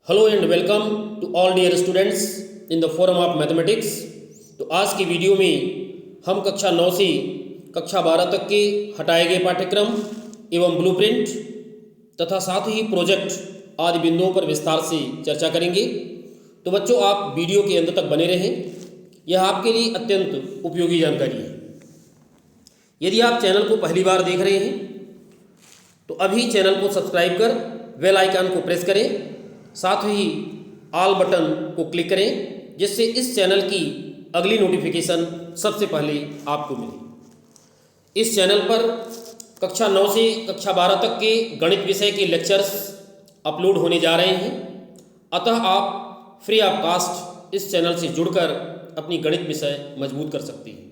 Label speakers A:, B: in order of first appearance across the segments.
A: Hello and welcome to all dear students in the forum of mathematics. तो आज की video में हम कक्षा 9 से कक्षा 12 तक के हटाए गए पाठ्यक्रम एवं ब्लूप्रिंट तथा साथ ही प्रोजेक्ट आदि बिंदुओं पर विस्तार से चर्चा करेंगे। तो बच्चों, आप वीडियो के अंत तक बने रहें, यह आपके लिए अत्यंत उपयोगी जानकारी है। यदि आप चैनल को पहली बार देख रहे हैं तो अभी चैनल को सब्सक्राइब कर बेल आइकन को प्रेस करें, साथ ही ऑल बटन को क्लिक करें, जिससे इस चैनल की अगली नोटिफिकेशन सबसे पहले आपको मिले। इस चैनल पर कक्षा 9 से कक्षा 12 तक के गणित विषय के लेक्चर्स अपलोड होने जा रहे हैं, अतः आप फ्री ऑफ कॉस्ट इस चैनल से जुड़कर अपनी गणित विषय मजबूत कर सकते हैं।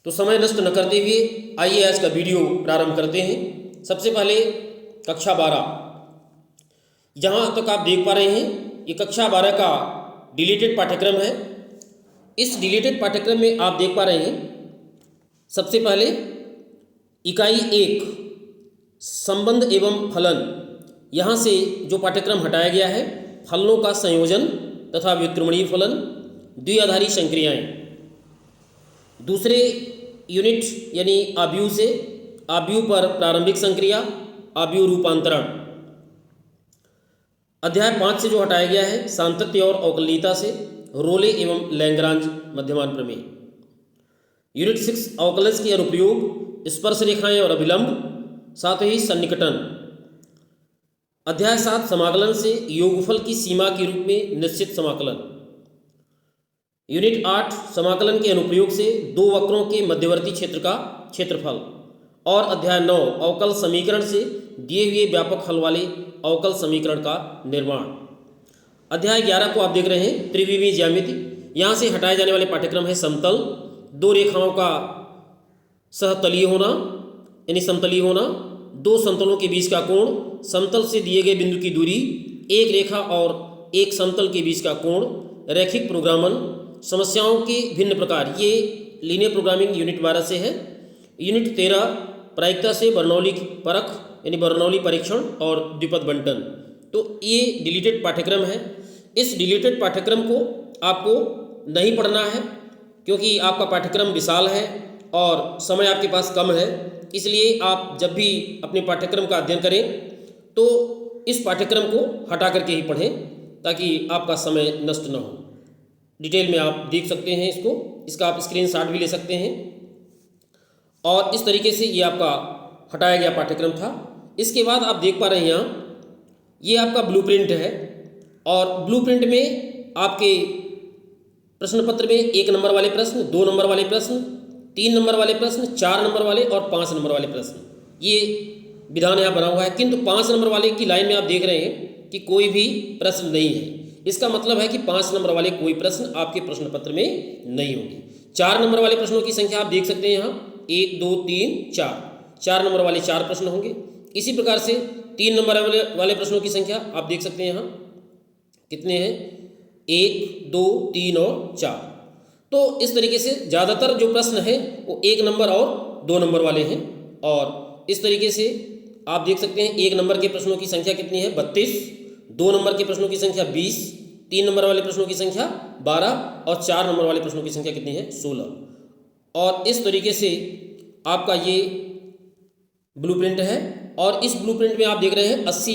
A: तो समय नष्ट न करते हुए आइए आज का वीडियो प्रारंभ करते हैं। सबसे पहले कक्षा 12, जहाँ तक आप देख पा रहे हैं ये कक्षा 12 का डिलीटेड पाठ्यक्रम है। इस डिलीटेड पाठ्यक्रम में आप देख पा रहे हैं सबसे पहले इकाई 1 संबंध एवं फलन, यहाँ से जो पाठ्यक्रम हटाया गया है फलनों का संयोजन तथा व्युत्क्रमणीय फलन, द्विआधारी संक्रियाएं। दूसरे यूनिट यानी आव्यूह से आव्यूह पर प्रारंभिक संक्रिया, आव्यूह रूपांतरण। अध्याय 5 से जो हटाया गया है सातत्य और अवकलनीयता से रोले एवं लैग्रांज मध्यमान प्रमेय। यूनिट 6 अवकलज के अनुप्रयोग, स्पर्श रेखाएं और अभिलंब, साथ ही सन्निकटन। अध्याय 7 समाकलन से योगफल की सीमा के रूप में निश्चित समाकलन। यूनिट 8 समाकलन के अनुप्रयोग से दो वक्रों के मध्यवर्ती क्षेत्र का क्षेत्रफल। और अध्याय 9 अवकल समीकरण से दिए हुए व्यापक हल वाले अवकल समीकरण का निर्माण। अध्याय 11 को आप देख रहे हैं त्रिविमीय ज्यामिति। यहाँ से हटाए जाने वाले पाठ्यक्रम है समतल, दो रेखाओं का सहतलीय होना यानी समतलीय होना, दो समतलों के बीच का कोण, समतल से दिए गए बिंदु की दूरी, एक रेखा और एक समतल के बीच का कोण, रैखिक प्रोग्रामन, समस्याओं के भिन्न प्रकार। ये लीनियर प्रोग्रामिंग यूनिट 12 से है। यूनिट 13 प्रायिकता से बर्नौली परख यानी बर्नौली परीक्षण और द्विपद बंटन। तो ये डिलीटेड पाठ्यक्रम है। इस डिलीटेड पाठ्यक्रम को आपको नहीं पढ़ना है क्योंकि आपका पाठ्यक्रम विशाल है और समय आपके पास कम है। इसलिए आप जब भी अपने पाठ्यक्रम का अध्ययन करें तो इस पाठ्यक्रम को हटा करके ही पढ़ें ताकि आपका समय नष्ट न हो। डिटेल में आप देख सकते हैं इसका आप स्क्रीनशॉट भी ले सकते हैं। और इस तरीके से ये आपका हटाया गया पाठ्यक्रम था। इसके बाद आप देख पा रहे हैं यहाँ ये आपका ब्लूप्रिंट है और ब्लूप्रिंट में आपके प्रश्न पत्र में 1 नंबर वाले प्रश्न, 2 नंबर वाले प्रश्न, 3 नंबर वाले प्रश्न, 4 नंबर वाले और 5 नंबर वाले प्रश्न, ये विधान यहाँ बना हुआ है। किंतु 5 नंबर वाले की लाइन में आप देख रहे हैं कि कोई भी प्रश्न नहीं है। इसका मतलब है कि 5 नंबर वाले कोई प्रश्न आपके प्रश्न पत्र में नहीं होंगे। 4 नंबर वाले प्रश्नों की संख्या आप देख सकते हैं यहाँ 1 2 3 4, 4 नंबर वाले 4 प्रश्न होंगे। इसी प्रकार से 3 नंबर वाले प्रश्नों की संख्या आप देख सकते हैं यहाँ कितने हैं, 1 2 3 और 4। तो इस तरीके से ज़्यादातर जो प्रश्न है वो 1 नंबर और 2 नंबर वाले हैं। और इस तरीके से आप देख सकते हैं 1 नंबर के प्रश्नों की संख्या कितनी है 32, 2 नंबर के प्रश्नों की संख्या 20, 3 नंबर वाले प्रश्नों की संख्या 12 और 4 नंबर वाले प्रश्नों की संख्या कितनी है 16। और इस तरीके से आपका ये ब्लूप्रिंट है। और इस ब्लूप्रिंट में आप देख रहे हैं 80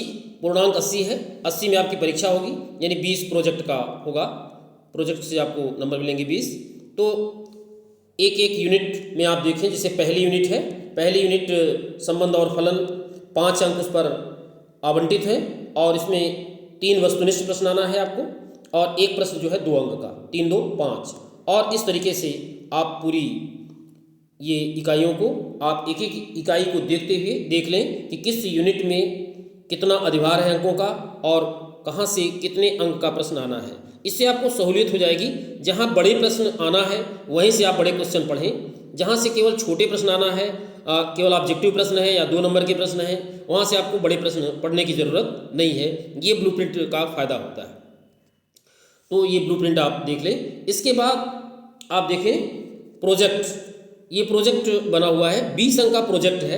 A: है, 80 में आपकी परीक्षा होगी यानी 20 प्रोजेक्ट का होगा। प्रोजेक्ट से आपको नंबर मिलेंगे 20। तो एक एक यूनिट में आप देखें, जैसे पहली यूनिट है, पहली यूनिट संबंध और फलन, 5 अंक उस पर आवंटित है और इसमें 3 वस्तुनिष्ठ प्रश्न आना है आपको और एक प्रश्न जो है 2 अंक का, 3 2 5। और इस तरीके से आप पूरी ये इकाइयों को आप एक एक इकाई को देखते हुए देख लें कि किस यूनिट में कितना अधिभार है अंकों का और कहाँ से कितने अंक का प्रश्न आना है। इससे आपको सहूलियत हो जाएगी। जहाँ बड़े प्रश्न आना है वहीं से आप बड़े क्वेश्चन पढ़ें, जहाँ से केवल छोटे प्रश्न आना है, केवल ऑब्जेक्टिव प्रश्न है या 2 नंबर के प्रश्न हैं, वहाँ से आपको बड़े प्रश्न पढ़ने की ज़रूरत नहीं है। ये ब्लूप्रिंट का फ़ायदा होता है। तो ये ब्लूप्रिंट आप देख लें। इसके बाद आप देखें प्रोजेक्ट। ये प्रोजेक्ट बना हुआ है, 20 अंक का प्रोजेक्ट है।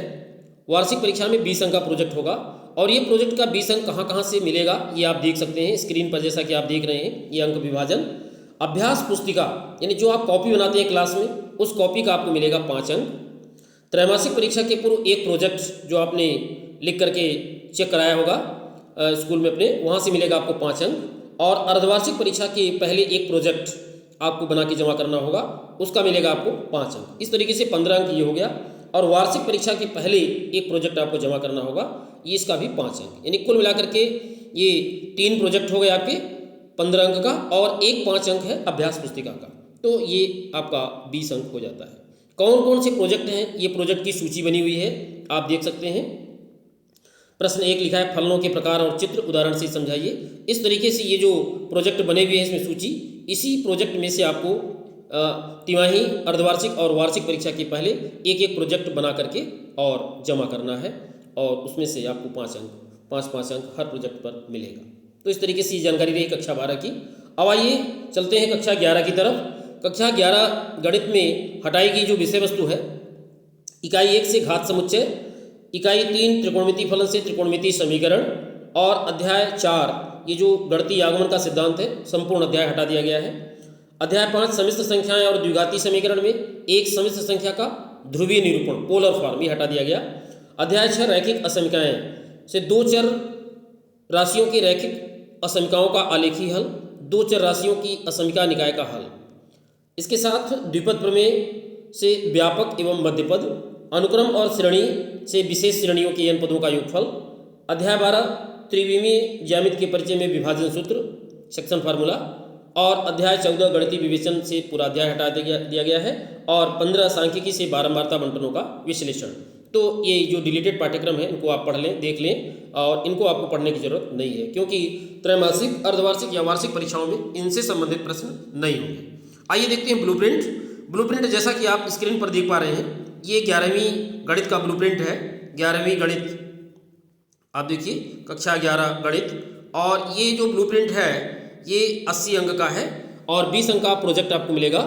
A: वार्षिक परीक्षा में 20 अंक का प्रोजेक्ट होगा और ये प्रोजेक्ट का 20 अंक कहाँ कहाँ से मिलेगा ये आप देख सकते हैं स्क्रीन पर, जैसा कि आप देख रहे हैं ये अंक विभाजन। अभ्यास पुस्तिका यानी जो आप कॉपी बनाते हैं क्लास में, उस कॉपी का आपको मिलेगा 5 अंक। त्रैमासिक परीक्षा के पूर्व एक प्रोजेक्ट जो आपने लिख करके चेक कराया होगा स्कूल में अपने, वहाँ से मिलेगा आपको 5 अंक। और अर्धवार्षिक परीक्षा के पहले एक प्रोजेक्ट आपको बना के जमा करना होगा, उसका मिलेगा आपको 5 अंक। इस तरीके से 15 अंक ये हो गया। और वार्षिक परीक्षा के पहले एक प्रोजेक्ट आपको जमा करना होगा, ये इसका भी 5 अंक। यानी कुल मिलाकर के ये 3 प्रोजेक्ट हो गए आपके 15 अंक का, और एक 5 अंक है अभ्यास पुस्तिका का, तो ये आपका 20 अंक हो जाता है। कौन कौन से प्रोजेक्ट हैं, ये प्रोजेक्ट की सूची बनी हुई है, आप देख सकते हैं। प्रश्न 1 लिखा है फलनों के प्रकार और चित्र उदाहरण से समझाइए। इस तरीके से ये जो प्रोजेक्ट बने हुए हैं इसमें सूची, इसी प्रोजेक्ट में से आपको तिमाही, अर्धवार्षिक और वार्षिक परीक्षा के पहले एक एक प्रोजेक्ट बना करके और जमा करना है, और उसमें से आपको 5 अंक 5 अंक हर प्रोजेक्ट पर मिलेगा। तो इस तरीके से जानकारी रही कक्षा 12 की। अब आइए चलते हैं कक्षा 11 की तरफ। कक्षा 11 गणित में हटाई गई जो विषय वस्तु है, इकाई 1 से घात समुच्चय, इकाई 3 त्रिकोणमितीय फलन से त्रिकोणमितीय समीकरण, और अध्याय 4 ये जो गणितीय आगमन का सिद्धांत है, संपूर्ण अध्याय हटा दिया गया है। अध्याय 5 सम्मिश्र संख्याएं और द्विघातीय समीकरण में एक सम्मिश्र संख्या का ध्रुवीय निरूपण, पोलर फॉर्म, ये हटा दिया गया। अध्याय 6 रैखिक असमीकाएं से 2 चर राशियों की रैखिक असमीकाओं का आलेखी हल, 2 चर राशियों की असमीका निकाय का हल। इसके साथ द्विपद प्रमेय से व्यापक एवं मध्यपद, अनुक्रम और श्रेणी से विशेष श्रेणियों के n पदों का योगफल। अध्याय 12 त्रिविमीय ज्यामिति के परिचय में विभाजन सूत्र, सेक्शन फार्मूला। और अध्याय 14 गणितीय विवेचन से पूरा अध्याय हटा दिया गया है। और 15 सांख्यिकी से बारंबारता बंटनों का विश्लेषण। तो ये जो डिलीटेड पाठ्यक्रम है इनको आप पढ़ लें, देख लें, और इनको आपको पढ़ने की जरूरत नहीं है, क्योंकि त्रैमासिक, अर्धवार्षिक या वार्षिक परीक्षाओं में इनसे संबंधित प्रश्न नहीं होंगे। आइए देखते हैं ब्लूप्रिंट। ब्लूप्रिंट जैसा कि आप स्क्रीन पर देख पा रहे हैं, ये 11वीं गणित का ब्लूप्रिंट है। 11वीं गणित आप देखिए, कक्षा 11 गणित, और ये जो ब्लूप्रिंट है ये 80 अंक का है, और 20 अंक का प्रोजेक्ट आपको मिलेगा,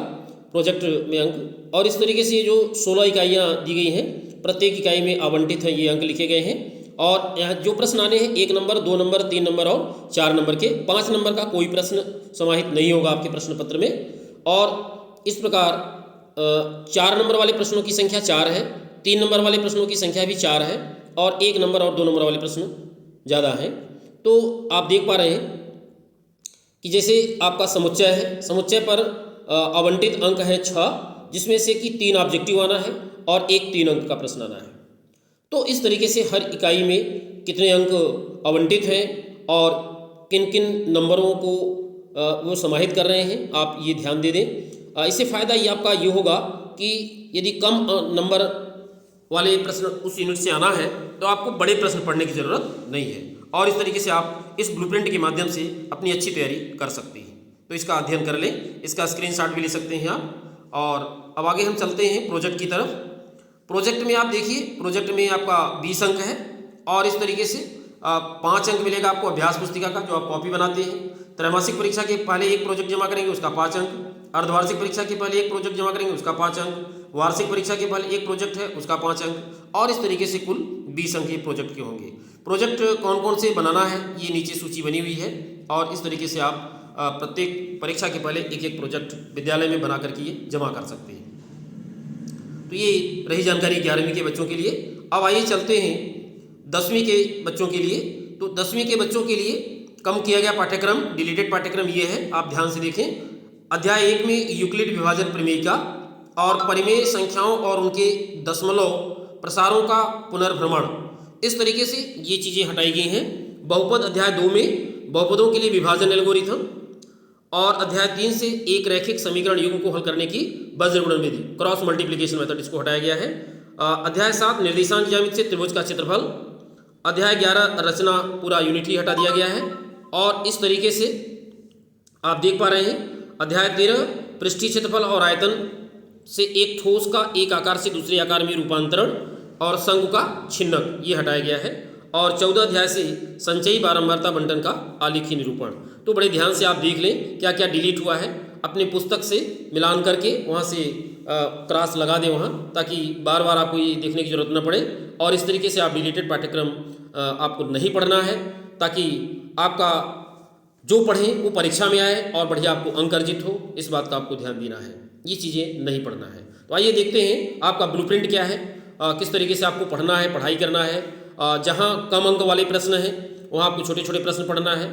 A: प्रोजेक्ट में अंक। और इस तरीके से जो 16 इकाइयाँ दी गई हैं, प्रत्येक इकाई में आवंटित है ये अंक लिखे गए हैं। और यहाँ जो प्रश्न आने हैं 1 नंबर, 2 नंबर, 3 नंबर और 4 नंबर के, 5 नंबर का कोई प्रश्न समाहित नहीं होगा आपके प्रश्न पत्र में। और इस प्रकार 4 नंबर वाले प्रश्नों की संख्या 4 है, 3 नंबर वाले प्रश्नों की संख्या भी 4 है, और 1 नंबर और 2 नंबर वाले प्रश्न ज़्यादा हैं। तो आप देख पा रहे हैं कि जैसे आपका समुच्चय है, समुच्चय पर आवंटित अंक है 6, जिसमें से कि 3 ऑब्जेक्टिव आना है और एक 3 अंक का प्रश्न आना है। तो इस तरीके से हर इकाई में कितने अंक आवंटित हैं और किन किन नंबरों को वो समाहित कर रहे हैं, आप ये ध्यान दे दें। इससे फ़ायदा ये आपका ये होगा कि यदि कम नंबर वाले प्रश्न उस यूनिट से आना है तो आपको बड़े प्रश्न पढ़ने की ज़रूरत नहीं है, और इस तरीके से आप इस ब्लूप्रिंट के माध्यम से अपनी अच्छी तैयारी कर सकते हैं। तो इसका अध्ययन कर लें, इसका स्क्रीनशॉट भी ले सकते हैं आप। और अब आगे हम चलते हैं प्रोजेक्ट की तरफ। प्रोजेक्ट में आप देखिए, प्रोजेक्ट में आपका 20 अंक है, और इस तरीके से 5 अंक मिलेगा आपको अभ्यास पुस्तिका का, जो आप कॉपी बनाते हैं। त्रैमासिक परीक्षा के पहले एक प्रोजेक्ट जमा करेंगे, उसका 5 अंक। अर्धवार्षिक परीक्षा के पहले एक प्रोजेक्ट जमा करेंगे, उसका 5 अंक। वार्षिक परीक्षा के पहले एक प्रोजेक्ट है, उसका 5 अंक। और इस तरीके से कुल 20 अंक ये प्रोजेक्ट के होंगे। प्रोजेक्ट कौन कौन से बनाना है ये नीचे सूची बनी हुई है, और इस तरीके से आप प्रत्येक परीक्षा के पहले एक एक प्रोजेक्ट विद्यालय में बना करके ये जमा कर सकते हैं। तो ये रही जानकारी 11वीं के बच्चों के लिए। अब आइए चलते हैं 10वीं के बच्चों के लिए। तो 10वीं के बच्चों के लिए कम किया गया पाठ्यक्रम, डिलीटेड पाठ्यक्रम ये है, आप ध्यान से देखें। अध्याय 1 में यूक्लिड विभाजन प्रमेय का और परिमेय संख्याओं और उनके दशमलव प्रसारों का पुनर्भ्रमण, इस तरीके से ये चीज़ें हटाई गई हैं। बहुपद अध्याय 2 में बहुपदों के लिए विभाजन एल्गोरिथम, और अध्याय 3 से एक रैखिक समीकरण युग्म को हल करने की वज्र गुणन विधि, क्रॉस मल्टीप्लिकेशन मेथड, इसको हटाया गया है। अध्याय 7 निर्देशांक ज्यामिति से त्रिभुज का क्षेत्रफल। अध्याय 11 रचना पूरा यूनिटली हटा दिया गया है। और इस तरीके से आप देख पा रहे हैं अध्याय 13 पृष्ठीय क्षेत्रफल और आयतन से एक ठोस का एक आकार से दूसरे आकार में रूपांतरण और शंकु का छिन्नक, ये हटाया गया है। और 14 अध्याय से संचयी बारंबारता बंटन का आलेखी निरूपण। तो बड़े ध्यान से आप देख लें क्या क्या डिलीट हुआ है, अपने पुस्तक से मिलान करके वहाँ से क्रॉस लगा दें वहाँ, ताकि बार बार आपको ये देखने की ज़रूरत न पड़े। और इस तरीके से आप डिलीटेड पाठ्यक्रम आपको नहीं पढ़ना है, ताकि आपका जो पढ़ें वो परीक्षा में आए और बढ़िया आपको अंक अर्जित हो। इस बात का आपको ध्यान देना है, ये चीज़ें नहीं पढ़ना है। तो आइए देखते हैं आपका ब्लूप्रिंट क्या है, किस तरीके से आपको पढ़ना है, पढ़ाई करना है। जहाँ कम अंक वाले प्रश्न हैं वहाँ आपको छोटे छोटे प्रश्न पढ़ना है।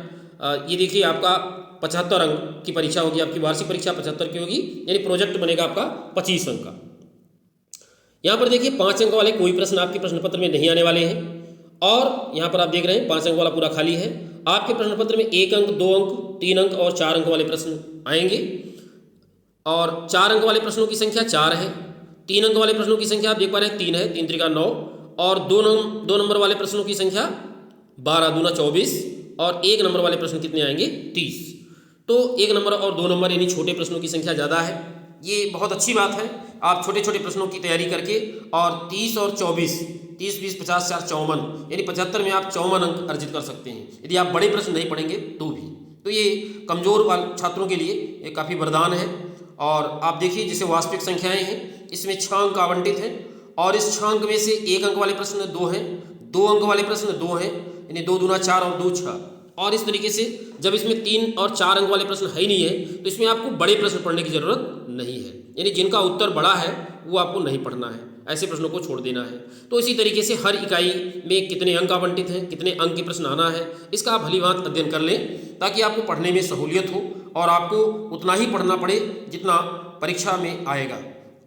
A: ये देखिए आपका 75 अंक की परीक्षा होगी, आपकी वार्षिक परीक्षा 75 की होगी, यानी प्रोजेक्ट बनेगा आपका 25 अंक का। यहाँ पर देखिए 5 अंक वाले कोई प्रश्न आपके प्रश्न पत्र में नहीं आने वाले हैं, और यहाँ पर आप देख रहे हैं 5 अंक वाला पूरा खाली है। आपके प्रश्न पत्र में 1 अंक, 2 अंक, 3 अंक और 4 अंक वाले प्रश्न आएंगे, और 4 अंक वाले प्रश्नों की संख्या 4 है। 3 अंक वाले प्रश्नों की संख्या आप देख पा रहे हैं 3 है, 3 त्रिका 9, और 2 नंबर वाले प्रश्नों की संख्या 12 दूना 24, और 1 नंबर वाले प्रश्न कितने आएंगे 30। तो 1 नंबर और 2 नंबर यानी छोटे प्रश्नों की संख्या ज़्यादा है, ये बहुत अच्छी बात है। आप छोटे छोटे प्रश्नों की तैयारी करके और 30 और 24, 30 20 50 4 54 यानी 75 में आप 54 अंक अर्जित कर सकते हैं, यदि आप बड़े प्रश्न नहीं पढ़ेंगे तो भी। तो ये कमज़ोर वाले छात्रों के लिए ये काफ़ी वरदान है। और आप देखिए जैसे वास्तविक संख्याएँ हैं, इसमें 6 अंक आवंटित हैं, और इस 6 अंक में से 1 अंक वाले प्रश्न 2 हैं, 2 अंक वाले प्रश्न 2 हैं, यानी 2 दूना 4 और 2 6। और इस तरीके से जब इसमें 3 और 4 अंक वाले प्रश्न है ही नहीं है, तो इसमें आपको बड़े प्रश्न पढ़ने की ज़रूरत नहीं है, यानी जिनका उत्तर बड़ा है वो आपको नहीं पढ़ना है, ऐसे प्रश्नों को छोड़ देना है। तो इसी तरीके से हर इकाई में कितने अंक आवंटित हैं, कितने अंक के प्रश्न आना है, इसका आप भलीभांति अध्ययन कर लें, ताकि आपको पढ़ने में सहूलियत हो और आपको उतना ही पढ़ना पड़े जितना परीक्षा में आएगा।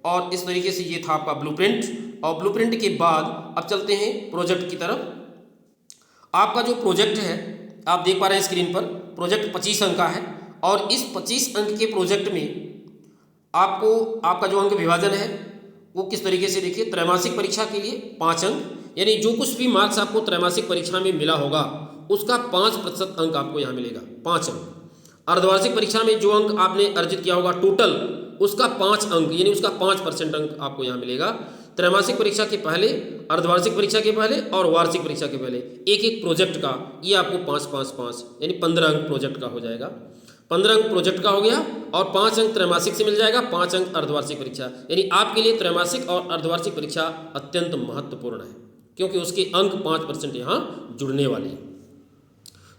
A: और इस तरीके से ये था आपका ब्लूप्रिंट। और ब्लूप्रिंट के बाद अब चलते हैं प्रोजेक्ट की तरफ। आपका जो प्रोजेक्ट है आप देख पा रहे हैं स्क्रीन पर, प्रोजेक्ट 25 अंक का है, और इस 25 अंक के प्रोजेक्ट में आपको आपका जो अंक विभाजन है वो किस तरीके से देखिए। त्रैमासिक परीक्षा के लिए 5 अंक, यानी जो कुछ भी मार्क्स आपको त्रैमासिक परीक्षा में मिला होगा उसका 5% अंक आपको यहाँ मिलेगा, 5 अंक। अर्धवार्षिक परीक्षा में जो अंक आपने अर्जित किया होगा टोटल, उसका 5 अंक, यानी उसका 5% अंक आपको यहाँ मिलेगा। त्रैमासिक परीक्षा के पहले, अर्धवार्षिक परीक्षा के पहले और वार्षिक परीक्षा के पहले एक एक प्रोजेक्ट का ये आपको 5 5 5 यानी 15 अंक प्रोजेक्ट का हो जाएगा। 15 अंक प्रोजेक्ट का हो गया, और 5 अंक त्रैमासिक से मिल जाएगा, 5 अंक अर्धवार्षिक परीक्षा। यानी आपके लिए त्रैमासिक और अर्धवार्षिक परीक्षा अत्यंत महत्वपूर्ण है, क्योंकि उसके अंक 5% यहाँ जुड़ने वाले हैं।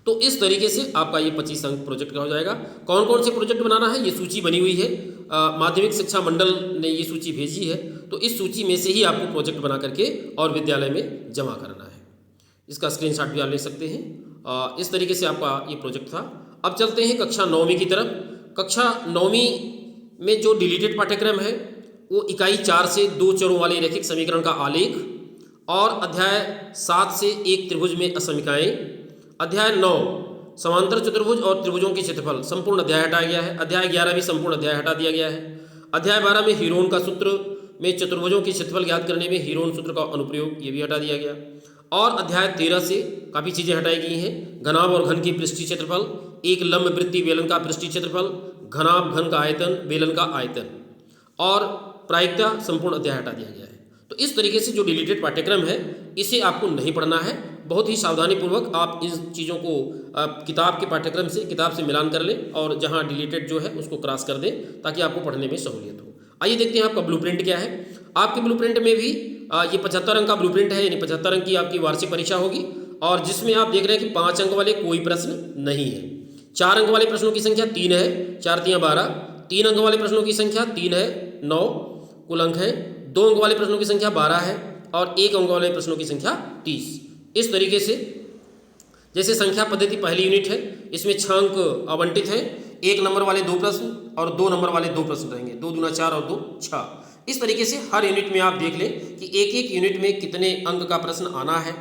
A: तो इस तरीके से आपका ये 25 अंक प्रोजेक्ट का हो जाएगा। कौन कौन से प्रोजेक्ट बनाना है ये सूची बनी हुई है, माध्यमिक शिक्षा मंडल ने ये सूची भेजी है, तो इस सूची में से ही आपको प्रोजेक्ट बना करके और विद्यालय में जमा करना है। इसका स्क्रीनशॉट भी आप ले सकते हैं। इस तरीके से आपका ये प्रोजेक्ट था। अब चलते हैं कक्षा 9वीं की तरफ। कक्षा 9वीं में जो डिलीटेड पाठ्यक्रम है वो इकाई 4 से 2 चरों वाले रैखिक समीकरण का आलेख, और अध्याय 7 से एक त्रिभुज में असमीकाएँ, अध्याय 9 समांतर चतुर्भुज और त्रिभुजों के क्षेत्रफल संपूर्ण अध्याय हटाया गया है। अध्याय 11 भी संपूर्ण अध्याय हटा दिया गया है। अध्याय 12 में हीरोन का सूत्र में चतुर्भुजों के क्षेत्रफल ज्ञात करने में हीरोन सूत्र का अनुप्रयोग, ये भी हटा दिया गया। और अध्याय 13 से काफ़ी चीज़ें हटाई गई हैं। घनाभ और घन की पृष्ठीय क्षेत्रफल, एक लंब वृत्तीय बेलन का पृष्ठीय क्षेत्रफल, घनाभ घन का आयतन, बेलन का आयतन, और प्रायिकता संपूर्ण अध्याय हटा दिया गया है। तो इस तरीके से जो डिलीटेड पाठ्यक्रम है इसे आपको नहीं पढ़ना है। बहुत ही सावधानीपूर्वक आप इन चीज़ों को किताब के पाठ्यक्रम से, किताब से मिलान कर लें, और जहाँ डिलीटेड जो है उसको क्रॉस कर दें, ताकि आपको पढ़ने में सहूलियत हो। आइए देखते हैं आपका ब्लूप्रिंट क्या है। आपके ब्लूप्रिंट में भी ये 75 अंक का ब्लूप्रिंट है, यानी 75 अंक की आपकी वार्षिक परीक्षा होगी, और जिसमें आप देख रहे हैं कि 5 अंक वाले कोई प्रश्न नहीं है। 4 अंक वाले प्रश्नों की संख्या 3 है, 4 3 12। 3 अंक वाले प्रश्नों की संख्या 3 है, 9 कुल अंक है। 2 अंक वाले प्रश्नों की संख्या 12 है, और 1 अंक वाले प्रश्नों की संख्या 30। इस तरीके से जैसे संख्या पद्धति पहली यूनिट है, इसमें 6 अंक आवंटित हैं। 1 नंबर वाले 2 प्रश्न और 2 नंबर वाले 2 प्रश्न रहेंगे, 2 दूना 4 और 2 6। इस तरीके से हर यूनिट में आप देख लें कि एक एक यूनिट में कितने अंक का प्रश्न आना है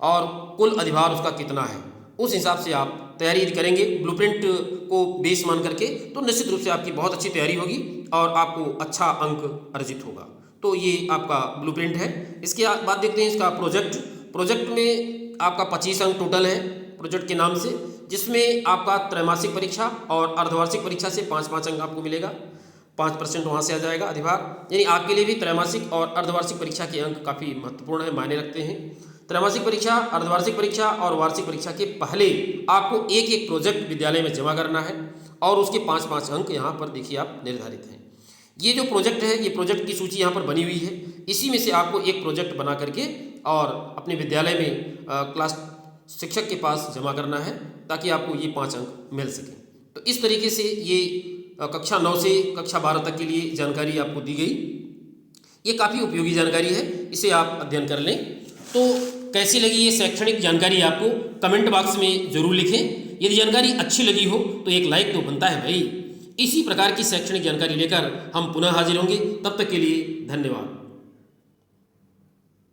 A: और कुल अधिभार उसका कितना है। उस हिसाब से आप तैयारी करेंगे ब्लूप्रिंट को बेस मान करके, तो निश्चित रूप से आपकी बहुत अच्छी तैयारी होगी और आपको अच्छा अंक अर्जित होगा। तो ये आपका ब्लूप्रिंट है। इसके बाद देखते हैं इसका प्रोजेक्ट। प्रोजेक्ट में आपका 25 अंक टोटल है प्रोजेक्ट के नाम से, जिसमें आपका त्रैमासिक परीक्षा और अर्धवार्षिक परीक्षा से 5-5 अंक आपको मिलेगा। 5% वहाँ से आ जाएगा अधिभार, यानी आपके लिए भी त्रैमासिक और अर्धवार्षिक परीक्षा के अंक काफ़ी महत्वपूर्ण है, मायने रखते हैं। त्रैमासिक परीक्षा, अर्धवार्षिक परीक्षा और वार्षिक परीक्षा के पहले आपको एक एक प्रोजेक्ट विद्यालय में जमा करना है और उसके 5-5 अंक यहाँ पर देखिए आप निर्धारित हैं। ये जो प्रोजेक्ट है, ये प्रोजेक्ट की सूची यहाँ पर बनी हुई है। इसी में से आपको एक प्रोजेक्ट बना करके और अपने विद्यालय में क्लास शिक्षक के पास जमा करना है, ताकि आपको ये 5 अंक मिल सकें। तो इस तरीके से ये कक्षा 9 से कक्षा 12 तक के लिए जानकारी आपको दी गई। ये काफ़ी उपयोगी जानकारी है, इसे आप अध्ययन कर लें। तो कैसी लगी ये शैक्षणिक जानकारी आपको कमेंट बॉक्स में ज़रूर लिखें। यदि जानकारी अच्छी लगी हो तो एक लाइक तो बनता है भाई। इसी प्रकार की शैक्षणिक जानकारी लेकर हम पुनः हाजिर होंगे। तब तक के लिए धन्यवाद।